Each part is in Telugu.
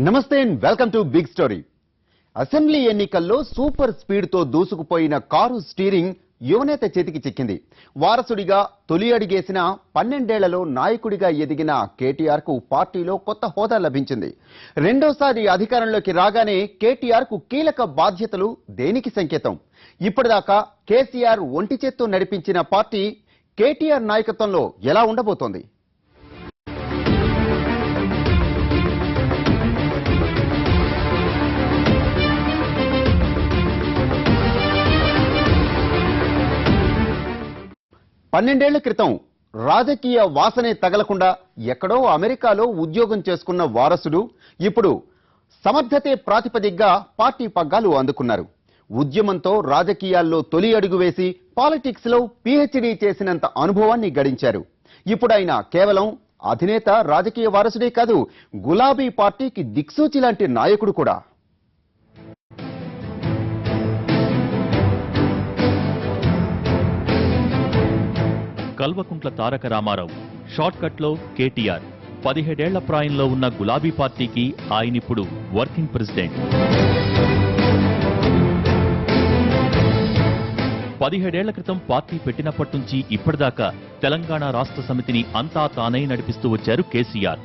నమస్తే and welcome to big story. Assembly ఎన్నికల్లో సూపర్ స్పీడ్ తో దూసుకుపోయిన కారు స్టీరింగ్ యువనేత చేతికి చిక్కింది. వారసుడిగా తొలి అడిగేసిన 12 ఏళ్లలో నాయకుడిగా ఎదిగిన కేటీఆర్ కు పార్టీలో కొత్త హోదా లభించింది. రెండోసారి అధికారంలోకి రాగానే కేటీఆర్ కు కీలక బాధ్యతలు దేనికి సంకేతం? ఇప్పటిదాకా కేసీఆర్ ఒంటి చేత్తో నడిపించిన పార్టీ కేటీఆర్ నాయకత్వంలో ఎలా ఉండబోతోంది? పన్నెండేళ్ల క్రితం రాజకీయ వాసనే తగలకుండా ఎక్కడో అమెరికాలో ఉద్యోగం చేసుకున్న వారసుడు ఇప్పుడు సమర్థతే ప్రాతిపదికగా పార్టీ పగ్గాలు అందుకున్నారు. ఉద్యమంతో రాజకీయాల్లో తొలి అడుగు వేసి పాలిటిక్స్ లో పీహెచ్డీ చేసినంత అనుభవాన్ని గడించారు. ఇప్పుడు ఆయన కేవలం అధినేత రాజకీయ వారసుడే కాదు, గులాబీ పార్టీకి దిక్సూచి లాంటి నాయకుడు కూడా. కల్వకుంట్ల తారక రామారావు, షార్ట్ కట్ లో కేటీఆర్. 17 ఏళ్ల ప్రాయంలో ఉన్న గులాబీ పార్టీకి ఆయనిప్పుడు వర్కింగ్ ప్రెసిడెంట్. 17 ఏళ్ల క్రితం పార్టీ పెట్టినప్పటి నుంచి ఇప్పటిదాకా తెలంగాణ రాష్ట్ర సమితిని అంతా తానే నడిపిస్తూ వచ్చారు కేసీఆర్.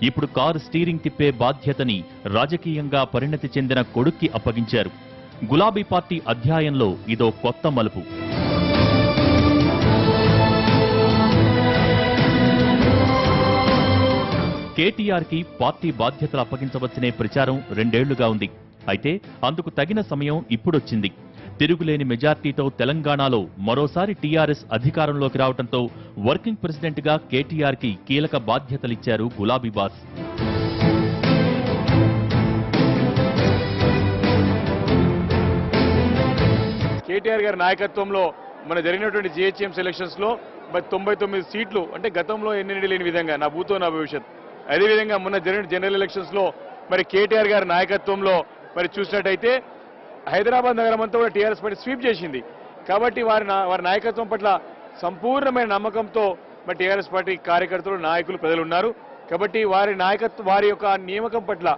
ఇప్పుడు కారు స్టీరింగ్ తిప్పే బాధ్యతని రాజకీయంగా పరిణతి చెందిన కొడుక్కి అప్పగించారు. గులాబీ పార్టీ అధ్యాయంలో ఇదో కొత్త మలుపు. కేటీఆర్ కి పార్టీ బాధ్యతలు అప్పగించవచ్చనే ప్రచారం 2 ఏళ్లుగా ఉంది. అయితే అందుకు తగిన సమయం ఇప్పుడొచ్చింది. తిరుగులేని మెజార్టీతో తెలంగాణలో మరోసారి టీఆర్ఎస్ అధికారంలోకి రావడంతో వర్కింగ్ ప్రెసిడెంట్ గా కేటీఆర్ కి కీలక బాధ్యతలిచ్చారు గులాబీ బాస్. కేటీఆర్ గారి నాయకత్వంలో మన జరిగినటువంటి జిహెచ్ఎంసీ ఎలక్షన్స్ లో 99 సీట్లు, అంటే గతంలో ఎన్ని లేని విధంగా నా భూతో నా భవిష్యత్. అదేవిధంగా మొన్న జరిగిన జనరల్ ఎలక్షన్స్ లో మరి కేటీఆర్ గారి నాయకత్వంలో మరి చూసినట్టయితే హైదరాబాద్ నగరం అంతా కూడా టీఆర్ఎస్ పార్టీ స్వీప్ చేసింది. కాబట్టి వారి నాయకత్వం పట్ల సంపూర్ణమైన నమ్మకంతో మరి టీఆర్ఎస్ పార్టీ కార్యకర్తలు, నాయకులు, ప్రజలు ఉన్నారు. కాబట్టి వారి యొక్క నియామకం పట్ల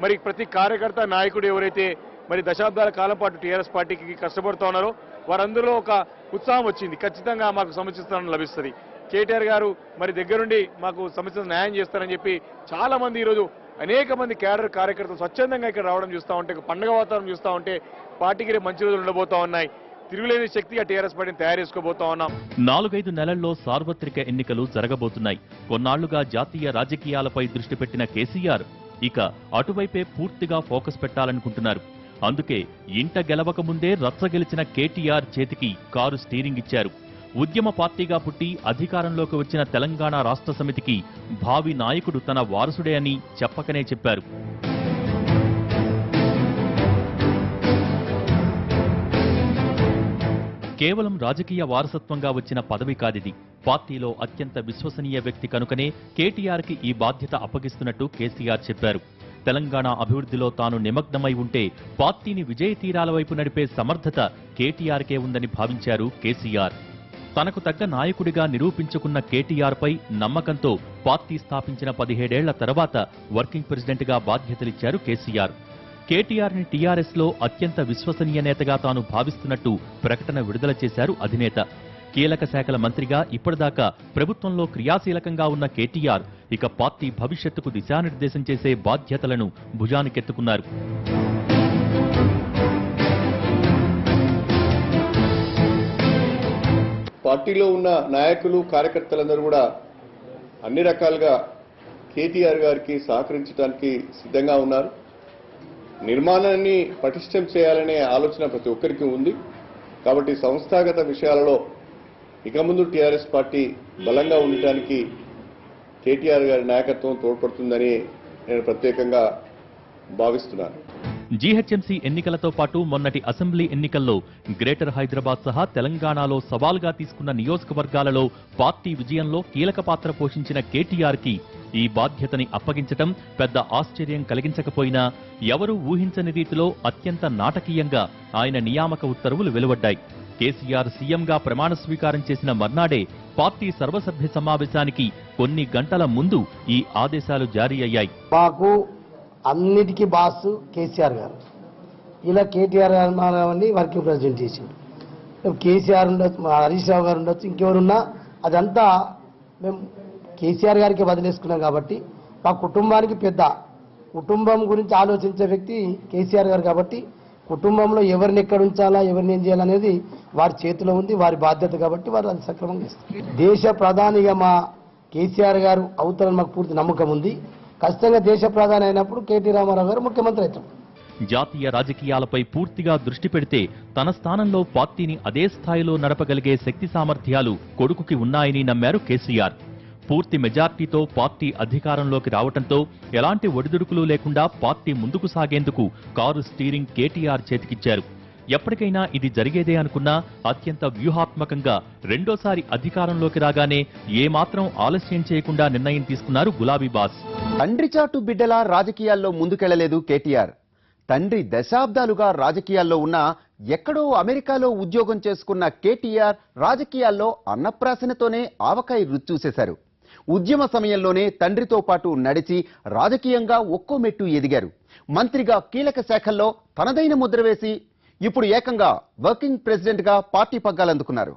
మరి ప్రతి కార్యకర్త, నాయకుడు ఎవరైతే మరి దశాబ్దాల కాలం పాటు టీఆర్ఎస్ పార్టీకి కష్టపడుతూ ఉన్నారో వారందరిలో ఒక ఉత్సాహం వచ్చింది. ఖచ్చితంగా మాకు సముచిత స్థానం లభిస్తుంది, కేటీఆర్ గారు మరి దగ్గరుండి మాకు సముచిత న్యాయం చేస్తారని చెప్పి చాలా మంది ఈరోజు అనేక మంది క్యాడర్ కార్యకర్తలు స్వచ్ఛందంగా ఇక్కడ రావడం చూస్తూ ఉంటే, పండుగ వాతావరణం చూస్తూ ఉంటే పార్టీకి మంచి రోజులు ఉండబోతా ఉన్నాయి. తిరుగులేని శక్తిగా టీఆర్ఎస్ పార్టీని తయారు చేసుకోబోతా ఉన్నాం. 4-5 నెలల్లో సార్వత్రిక ఎన్నికలు జరగబోతున్నాయి. కొన్నాళ్లుగా జాతీయ రాజకీయాలపై దృష్టి పెట్టిన కేసీఆర్ ఇక అటువైపే పూర్తిగా ఫోకస్ పెట్టాలనుకుంటున్నారు. అందుకే ఇంట గెలవక ముందే రచ్చగెలిచిన కేటీఆర్ చేతికి కారు స్టీరింగ్ ఇచ్చారు. ఉద్యమ పార్టీగా పుట్టి అధికారంలోకి వచ్చిన తెలంగాణ రాష్ట్ర సమితికి భావి నాయకుడు తన వారసుడే అని చెప్పకనే చెప్పారు. కేవలం రాజకీయ వారసత్వంగా వచ్చిన పదవి కాదిది. పార్టీలో అత్యంత విశ్వసనీయ వ్యక్తి కనుకనే కేటీఆర్ కి ఈ బాధ్యత అప్పగిస్తున్నట్టు కేసీఆర్ చెప్పారు. తెలంగాణ అభివృద్ధిలో తాను నిమగ్నమై ఉంటే పార్టీని విజయ తీరాల వైపు నడిపే సమర్థత కేటీఆర్కే ఉందని భావించారు కేసీఆర్. తనకు తగ్గ నాయకుడిగా నిరూపించుకున్న కేటీఆర్ పై నమ్మకంతో పార్టీ స్థాపించిన 17 ఏళ్ల తర్వాత వర్కింగ్ ప్రెసిడెంట్ గా బాధ్యతలిచ్చారు కేసీఆర్. కేటీఆర్ ని టీఆర్ఎస్ లో అత్యంత విశ్వసనీయ నేతగా తాను భావిస్తున్నట్టు ప్రకటన విడుదల చేశారు అధినేత. కీలక శాఖల మంత్రిగా ఇప్పటిదాకా ప్రభుత్వంలో క్రియాశీలకంగా ఉన్న కేటీఆర్ ఇక పార్టీ భవిష్యత్తుకు దిశానిర్దేశం చేసే బాధ్యతలను భుజానికెత్తుకున్నారు. పార్టీలో ఉన్న నాయకులు, కార్యకర్తలందరూ కూడా అన్ని రకాలుగా కేటీఆర్ గారికి సహకరించడానికి సిద్ధంగా ఉన్నారు. నిర్మాణాన్ని పటిష్టం చేయాలనే ఆలోచన ప్రతి ఒక్కరికి ఉంది. కాబట్టి సంస్థాగత విషయాలలో ఇక ముందు టీఆర్ఎస్ పార్టీ బలంగా ఉండటానికి కేటీఆర్ గారి నాయకత్వం తోడ్పడుతుందని నేను ప్రత్యేకంగా భావిస్తున్నాను. జీహెచ్ఎంసీ ఎన్నికలతో పాటు మొన్నటి అసెంబ్లీ ఎన్నికల్లో గ్రేటర్ హైదరాబాద్ సహా తెలంగాణలో సవాల్గా తీసుకున్న నియోజకవర్గాలలో పార్టీ విజయంలో కీలక పాత్ర పోషించిన కేటీఆర్ కి ఈ బాధ్యతని అప్పగించటం పెద్ద ఆశ్చర్యం కలిగించకపోయినా ఎవరూ ఊహించని రీతిలో అత్యంత నాటకీయంగా ఆయన నియామక ఉత్తర్వులు వెలువడ్డాయి. కేసీఆర్ సీఎంగా ప్రమాణ స్వీకారం చేసిన మర్నాడే పార్టీ సర్వసభ్య సమావేశానికి కొన్ని గంటల ముందు ఈ ఆదేశాలు జారీ అయ్యాయి. మాకు అన్నిటికీ బాస్ కేసీఆర్ గారు. ఇలా కేటీఆర్ గారిని వర్కింగ్ ప్రెసిడెంట్ చేసిండు. కేసీఆర్ ఉండొచ్చు, హరీష్ రావు గారు ఉండొచ్చు, ఇంకెవరున్నా అదంతా మేము కేసీఆర్ గారికి వదిలేసుకున్నాం. కాబట్టి మా కుటుంబానికి పెద్ద, కుటుంబం గురించి ఆలోచించే వ్యక్తి కేసీఆర్ గారు. కాబట్టి కుటుంబంలో ఎవరిని ఎక్కడ ఉంచాలా, ఎవరిని ఏం చేయాలనేది వారి చేతిలో ఉంది, వారి బాధ్యత. కాబట్టి వారు అది సక్రమంగా ఇస్తారు. దేశ ప్రధానిగా మా కేసీఆర్ గారు అవుతారని మాకు పూర్తి నమ్మకం ఉంది. ఖచ్చితంగా దేశ ప్రధాని అయినప్పుడు కేటీ రామారావు గారు ముఖ్యమంత్రి అవుతారు. జాతీయ రాజకీయాలపై పూర్తిగా దృష్టి పెడితే తన స్థానంలో పార్టీని అదే స్థాయిలో నడపగలిగే శక్తి సామర్థ్యాలు కొడుకుకి ఉన్నాయని నమ్మారు కేసీఆర్. పూర్తి మెజార్టీతో పార్టీ అధికారంలోకి రావడంతో ఎలాంటి ఒడిదుడుకులు లేకుండా పార్టీ ముందుకు సాగేందుకు కారు స్టీరింగ్ కేటీఆర్ చేతికిచ్చారు. ఎప్పటికైనా ఇది జరిగేదే అనుకున్నా అత్యంత వ్యూహాత్మకంగా రెండోసారి అధికారంలోకి రాగానే ఏమాత్రం ఆలస్యం చేయకుండా నిర్ణయం తీసుకున్నారు గులాబీ బాస్. తండ్రి చాటు బిడ్డలా రాజకీయాల్లో ముందుకెళ్లలేదు కేటీఆర్. తండ్రి దశాబ్దాలుగా రాజకీయాల్లో ఉన్నా ఎక్కడో అమెరికాలో ఉద్యోగం చేసుకున్న కేటీఆర్ రాజకీయాల్లో అన్నప్రాసనతోనే ఆవకాయ రుచి చూసేశారు. ఉద్యమ సమయంలోనే తండ్రితో పాటు నడిచి రాజకీయంగా ఒక్కో మెట్టు ఎదిగారు. మంత్రిగా కీలక శాఖల్లో తనదైన ముద్ర వేసి ఇప్పుడు ఏకంగా వర్కింగ్ ప్రెసిడెంట్ గా పార్టీ పగ్గాలందుకున్నారు.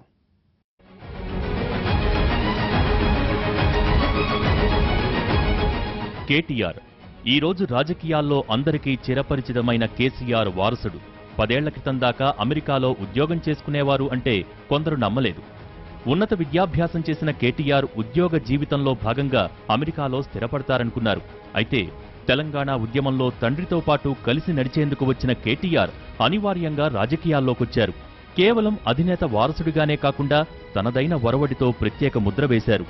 కేటీఆర్ ఈ రోజు రాజకీయాల్లో అందరికీ చిరపరిచితమైన కేసీఆర్ వారసుడు. 10 ఏళ్ల క్రితం దాకా అమెరికాలో ఉద్యోగం చేసుకునేవారు అంటే కొందరు నమ్మలేదు. ఉన్నత విద్యాభ్యాసం చేసిన కేటీఆర్ ఉద్యోగ జీవితంలో భాగంగా అమెరికాలో స్థిరపడతారనుకున్నారు. అయితే తెలంగాణ ఉద్యమంలో తండ్రితో పాటు కలిసి నడిచేందుకు వచ్చిన కేటీఆర్ అనివార్యంగా రాజకీయాల్లోకొచ్చారు. కేవలం అధినేత వారసుడిగానే కాకుండా తనదైన ఒరవడితో ప్రత్యేక ముద్ర వేశారు.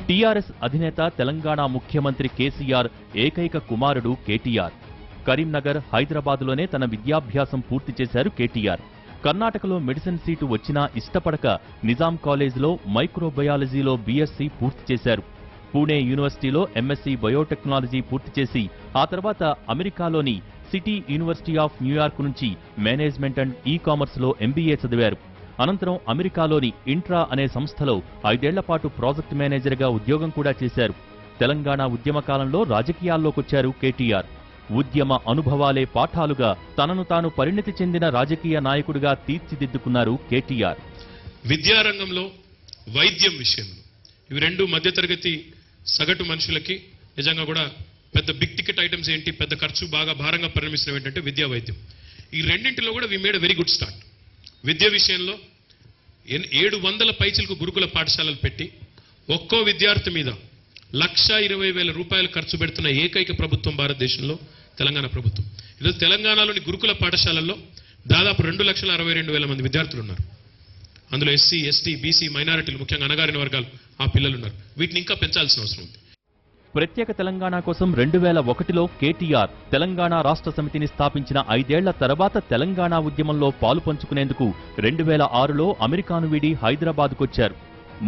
టీఆర్ఎస్ అధినేత తెలంగాణ ముఖ్యమంత్రి కేసీఆర్ ఏకైక కుమారుడు కేటీఆర్. కరీంనగర్, హైదరాబాద్లోనే తన విద్యాభ్యాసం పూర్తి చేశారు కేటీఆర్. కర్ణాటకలో మెడిసిన్ సీటు వచ్చినా ఇష్టపడక నిజాం కాలేజీలో మైక్రోబయాలజీలో బీఎస్సీ పూర్తి చేశారు. పూణే యూనివర్సిటీలో ఎంఎస్సీ బయోటెక్నాలజీ పూర్తి చేసి ఆ తర్వాత అమెరికాలోని సిటీ యూనివర్సిటీ ఆఫ్ న్యూయార్క్ నుంచి మేనేజ్మెంట్ అండ్ ఈ-కామర్స్లో ఎంబీఏ చదివారు. అనంతరం అమెరికాలోని ఇంట్రా అనే సంస్థలో 5 ఏళ్ల పాటు ప్రాజెక్ట్ మేనేజర్గా ఉద్యోగం కూడా చేశారు. తెలంగాణ ఉద్యమ కాలంలో రాజకీయాల్లోకొచ్చారు కేటీఆర్. ఉద్యమ అనుభవాలే పాఠాలుగా తనను తాను పరిణితి చెందిన రాజకీయ నాయకుడిగా తీర్చిదిద్దుకున్నారు కేటీఆర్. విద్యారంగంలో, వైద్యం విషయంలో ఇవి రెండు మధ్యతరగతి సగటు మనుషులకి నిజంగా కూడా పెద్ద బిగ్ టికెట్ ఐటమ్స్ ఏంటి, పెద్ద ఖర్చు బాగా భారంగా పరిణమిస్తున్నవి ఏంటంటే విద్యా వైద్యం. ఈ రెండింటిలో కూడా we made a very good start. విద్య విషయంలో 700 పైచిలకు గురుకుల పాఠశాలలు పెట్టి ఒక్కో విద్యార్థి మీద 1,20,000 రూపాయలు ఖర్చు పెడుతున్న ఏకైక ప్రభుత్వం భారతదేశంలో తెలంగాణ ప్రభుత్వం. ఈరోజు తెలంగాణలోని గురుకుల పాఠశాలల్లో దాదాపు 2,62,000 మంది విద్యార్థులు ఉన్నారు. అందులో ఎస్సీ, ఎస్టీ, బీసీ, మైనారిటీలు, ముఖ్యంగా అణగారిన వర్గాలు ఆ పిల్లలు ఉన్నారు. వీటిని ఇంకా పెంచాల్సిన అవసరం ఉంది. ప్రత్యేక తెలంగాణ కోసం 2001లో కేటీఆర్ తెలంగాణ రాష్ట్ర సమితిని స్థాపించిన 5 ఏళ్ల తర్వాత తెలంగాణ ఉద్యమంలో పాలు పంచుకునేందుకు 2006లో అమెరికాను వీడి హైదరాబాద్కొచ్చారు.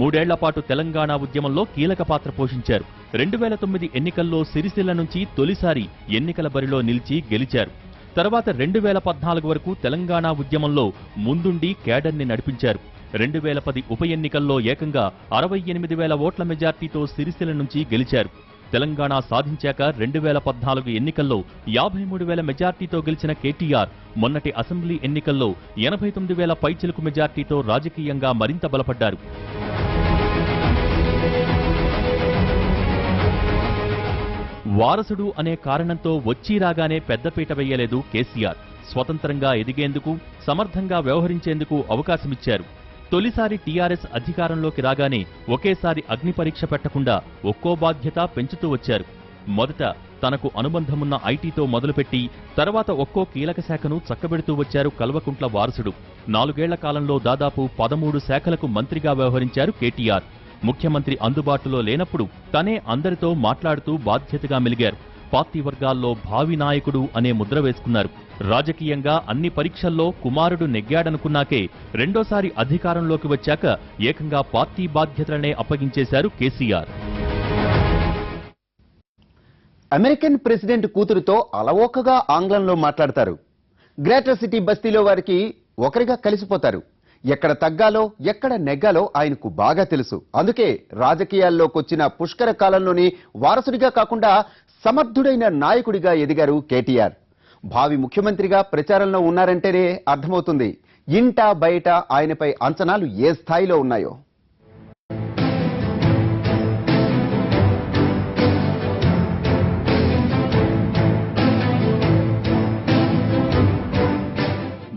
3 ఏళ్ల పాటు తెలంగాణ ఉద్యమంలో కీలక పాత్ర పోషించారు. 2009 ఎన్నికల్లో సిరిసిల్ల నుంచి తొలిసారి ఎన్నికల బరిలో నిలిచి గెలిచారు. తర్వాత 2014 వరకు తెలంగాణ ఉద్యమంలో ముందుండి కేడర్ని నడిపించారు. 2010 ఉప ఎన్నికల్లో ఏకంగా 68,000 ఓట్ల మెజార్టీతో సిరిసిల్ల నుంచి గెలిచారు. తెలంగాణ సాధించాక 2014 ఎన్నికల్లో 53,000 మెజార్టీతో గెలిచిన కేటీఆర్ మొన్నటి అసెంబ్లీ ఎన్నికల్లో 89,000 పైచిలుకు మెజార్టీతో రాజకీయంగా మరింత బలపడ్డారు. వారసుడు అనే కారణంతో వచ్చి రాగానే పెద్దపీట వెయ్యలేదు కేసీఆర్. స్వతంత్రంగా ఎదిగేందుకు, సమర్థంగా వ్యవహరించేందుకు అవకాశమిచ్చారు. తొలిసారి టీఆర్ఎస్ అధికారంలోకి రాగానే ఒకేసారి అగ్ని పరీక్ష పెట్టకుండా ఒక్కో బాధ్యత పెంచుతూ వచ్చారు. మొదట తనకు అనుబంధమున్న ఐటీతో మొదలుపెట్టి తర్వాత ఒక్కో కీలక శాఖను చక్కబెడుతూ వచ్చారు కల్వకుంట్ల వారసుడు. 4 ఏళ్ల కాలంలో దాదాపు 13 శాఖలకు మంత్రిగా వ్యవహరించారు కేటీఆర్. ముఖ్యమంత్రి అందుబాటులో లేనప్పుడు తనే అందరితో మాట్లాడుతూ బాధ్యతగా మెలిగారు. పార్టీ వర్గాల్లో భావి నాయకుడు అనే ముద్ర వేసుకున్నారు. రాజకీయంగా అన్ని పరీక్షల్లో కుమారుడు నెగ్గాడనుకున్నాకే రెండోసారి అధికారంలోకి వచ్చాక ఏకంగా పార్టీ బాధ్యతలనే అప్పగించేశారు కేసీఆర్. అమెరికన్ ప్రెసిడెంట్ కూతురుతో అలవోకగా ఆంగ్లంలో మాట్లాడతారు. గ్రేటర్ సిటీ బస్తీలో వారికి ఒకరిగా కలిసిపోతారు. ఎక్కడ తగ్గాలో ఎక్కడ నెగ్గాలో ఆయనకు బాగా తెలుసు. అందుకే రాజకీయాల్లోకొచ్చిన పుష్కర కాలంలోని వారసుడిగా కాకుండా సమర్థుడైన నాయకుడిగా ఎదిగారు కేటీఆర్. భావి ముఖ్యమంత్రిగా ప్రచారంలో ఉన్నారంటేనే అర్థమవుతుంది ఇంట బయట ఆయనపై అంచనాలు ఏ స్థాయిలో ఉన్నాయో.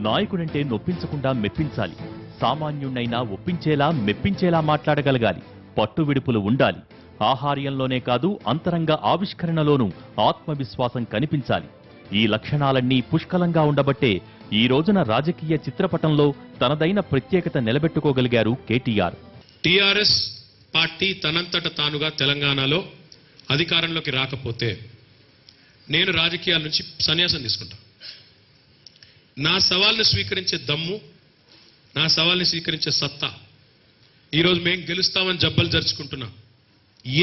నాయకుడంటే నొప్పించకుండా మెప్పించాలి. సామాన్యుణ్ణైనా ఒప్పించేలా మెప్పించేలా మాట్లాడగలగాలి. పట్టు విడుపులు ఉండాలి. ఆహార్యంలోనే కాదు అంతరంగ ఆవిష్కరణలోనూ ఆత్మవిశ్వాసం కనిపించాలి. ఈ లక్షణాలన్నీ పుష్కలంగా ఉండబట్టే ఈ రోజున రాజకీయ చిత్రపటంలో తనదైన ప్రత్యేకత నిలబెట్టుకోగలిగారు కేటీఆర్. టీఆర్ఎస్ పార్టీ తనంతట తానుగా తెలంగాణలో అధికారంలోకి రాకపోతే నేను రాజకీయాల నుంచి సన్యాసం తీసుకుంటా. నా సవాల్ని స్వీకరించే దమ్ము, నా సవాల్ని స్వీకరించే సత్తా ఈరోజు మేము గెలుస్తామని జబ్బలు జరుచుకుంటున్నా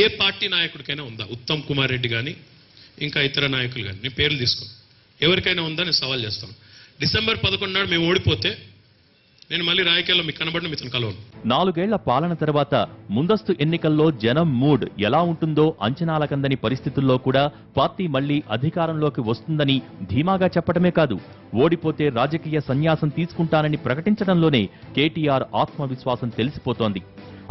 ఏ పార్టీ నాయకుడికైనా ఉందా? ఉత్తమ్ కుమార్ రెడ్డి కానీ ఇంకా ఇతర నాయకులు కానీ, నేను పేర్లు తీసుకోను, ఎవరికైనా ఉందా? నేను సవాల్ చేస్తాను. డిసెంబర్ 11 నాడు మేము ఓడిపోతే నేను మళ్ళీ రాజకీయాల్లో మీకు కనబడిన మీతో కలవను. 4 ఏళ్ల పాలన తర్వాత ముందస్తు ఎన్నికల్లో జనం మూడ్ ఎలా ఉంటుందో అంచనాలకందని పరిస్థితుల్లో కూడా పార్టీ మళ్లీ అధికారంలోకి వస్తుందని ధీమాగా చెప్పడమే కాదు, ఓడిపోతే రాజకీయ సన్యాసం తీసుకుంటానని ప్రకటించడంలోనే కేటీఆర్ ఆత్మవిశ్వాసం తెలిసిపోతోంది.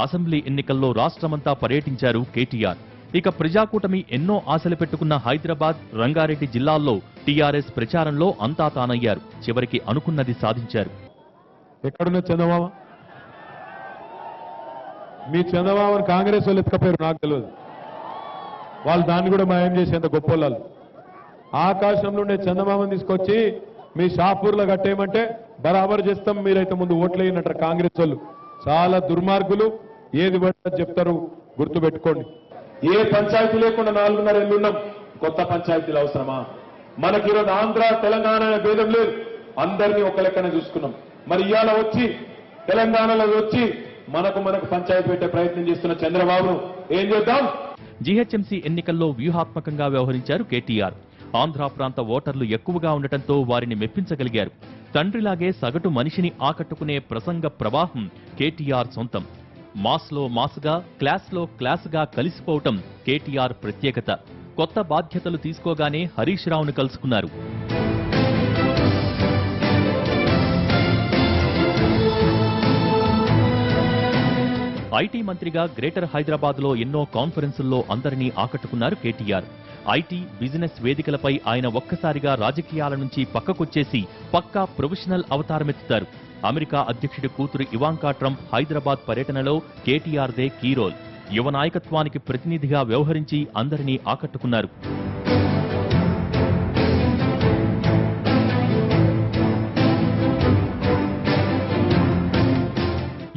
అసెంబ్లీ ఎన్నికల్లో రాష్ట్రమంతా పర్యటించారు కేటీఆర్. ఇక ప్రజాకూటమి ఎన్నో ఆశలు పెట్టుకున్న హైదరాబాద్, రంగారెడ్డి జిల్లాల్లో టీఆర్ఎస్ ప్రచారంలో అంతా తానయ్యారు. చివరికి అనుకున్నది సాధించారు. ఎక్కడున్న చందమామ? మీ చందమామని కాంగ్రెస్ వాళ్ళు ఎత్తుకపోయారు, నాకు తెలియదు. వాళ్ళు దాన్ని కూడా మాయం చేసేంత గొప్ప వాళ్ళు. ఆకాశంలో ఉండే చందమామని తీసుకొచ్చి మీ షాపూర్లో కట్టేయమంటే బరాబర్ చేస్తాం, మీరైతే ముందు ఓట్లేయనట్టు కాంగ్రెస్ వాళ్ళు. చాలా దుర్మార్గులు, ఏది పడితే చెప్తారు, గుర్తుపెట్టుకోండి. ఏ పంచాయతీ లేకుండా 4.5 ఏళ్ళు ఉన్నాం. కొత్త పంచాయతీలు అవసరమా? మనకి ఈరోజు ఆంధ్ర తెలంగాణ అనే భేదం లేదు, అందరినీ ఒక లెక్కన చూసుకున్నాం. మరి ఇవాళ వచ్చి తెలంగాణలో వచ్చి మనకు పంచాయతీ పెట్టే ప్రయత్నం చేస్తున్న చంద్రబాబును ఏం చేద్దాం? జీహెచ్ఎంసీ ఎన్నికల్లో వ్యూహాత్మకంగా వ్యవహరించారు కేటీఆర్. ఆంధ్ర ప్రాంత ఓటర్లు ఎక్కువగా ఉండటంతో వారిని మెప్పించగలిగారు. తండ్రిలాగే సగటు మనిషిని ఆకట్టుకునే ప్రసంగ ప్రవాహం కేటీఆర్ సొంతం. మాస్లో మాస్గా, క్లాస్లో క్లాస్గా కలిసిపోవటం కేటీఆర్ ప్రత్యేకత. కొత్త బాధ్యతలు తీసుకోగానే హరీష్ రావును కలుసుకున్నారు. ఐటీ మంత్రిగా గ్రేటర్ హైదరాబాద్లో ఎన్నో కాన్ఫరెన్సుల్లో అందరినీ ఆకట్టుకున్నారు కేటీఆర్. ఐటీ, బిజినెస్ వేదికలపై ఆయన ఒక్కసారిగా రాజకీయాల నుంచి పక్కకొచ్చేసి పక్కా ప్రొఫెషనల్ అవతారమెత్తుతారు. అమెరికా అధ్యక్షుడి కూతురు ఇవాంకా ట్రంప్ హైదరాబాద్ పర్యటనలో కేటీఆర్దే కీ రోల్. యువ నాయకత్వానికి ప్రతినిధిగా వ్యవహరించి అందరినీ ఆకట్టుకున్నారు.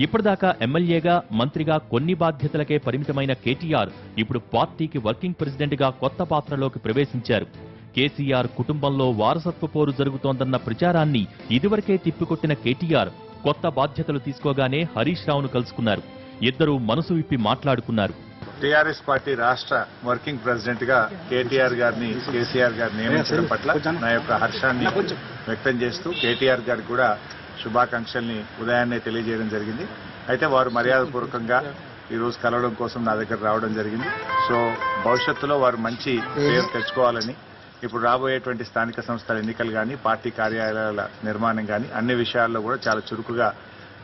ఇప్పటిదాకా ఎమ్మెల్యేగా, మంత్రిగా కొన్ని బాధ్యతలకే పరిమితమైన కేటీఆర్ ఇప్పుడు పార్టీకి వర్కింగ్ ప్రెసిడెంట్గా కొత్త పాత్రలోకి ప్రవేశించారు. కేసీఆర్ కుటుంబంలో వారసత్వ పోరు జరుగుతోందన్న ప్రచారాన్ని ఇదివరకే తిప్పికొట్టిన కేటీఆర్ కొత్త బాధ్యతలు తీసుకోగానే హరీష్ రావును కలుసుకున్నారు. ఇద్దరూ మనసు విప్పి మాట్లాడుకున్నారు. టీఆర్ఎస్ పార్టీ రాష్ట్ర వర్కింగ్ ప్రెసిడెంట్ గా కేసీఆర్ గారిని నియమించడం పట్ల నా యొక్క హర్షాన్ని వ్యక్తం చేస్తూ కేటీఆర్ గారికి కూడా శుభాకాంక్షల్ని ఉదయాన్నే తెలియజేయడం జరిగింది. అయితే వారు మర్యాదపూర్వకంగా ఈ రోజు కలవడం కోసం నా దగ్గర రావడం జరిగింది. సో భవిష్యత్తులో వారు మంచి పేరు తెచ్చుకోవాలని, ఇప్పుడు రాబోయేటువంటి స్థానిక సంస్థల ఎన్నికలు కానీ, పార్టీ కార్యాలయాల నిర్మాణం కానీ అన్ని విషయాల్లో కూడా చాలా చురుకుగా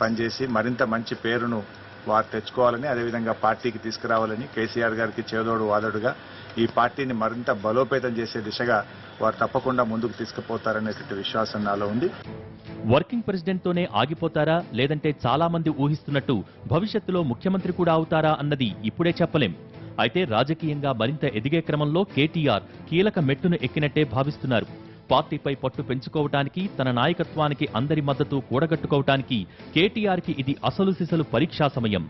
పనిచేసి మరింత మంచి పేరును వారు తెచ్చుకోవాలని, అదేవిధంగా పార్టీకి తీసుకురావాలని, కేసీఆర్ గారికి చేదోడు వాదోడుగా ఈ పార్టీని మరింత బలోపేతం చేసే దిశగా వారు తప్పకుండా ముందుకు తీసుకుపోతారనేటువంటి విశ్వాసం నాలో ఉంది. వర్కింగ్ ప్రెసిడెంట్ తోనే ఆగిపోతారా, లేదంటే చాలా మంది ఊహిస్తున్నట్టు భవిష్యత్తులో ముఖ్యమంత్రి కూడా అవుతారా అన్నది ఇప్పుడే చెప్పలేం. అయితే రాజకీయంగా మరింత ఎదిగే క్రమంలో కేటీఆర్ కీలక మెట్టును ఎక్కినట్టే భావిస్తున్నారు. పార్టీపై పట్టు పెంచుకోవటానికి, తన నాయకత్వానికి అందరి మద్దతు కూడగట్టుకోవటానికి కేటీఆర్కి ఇది అసలు సిసలు పరీక్షా సమయం.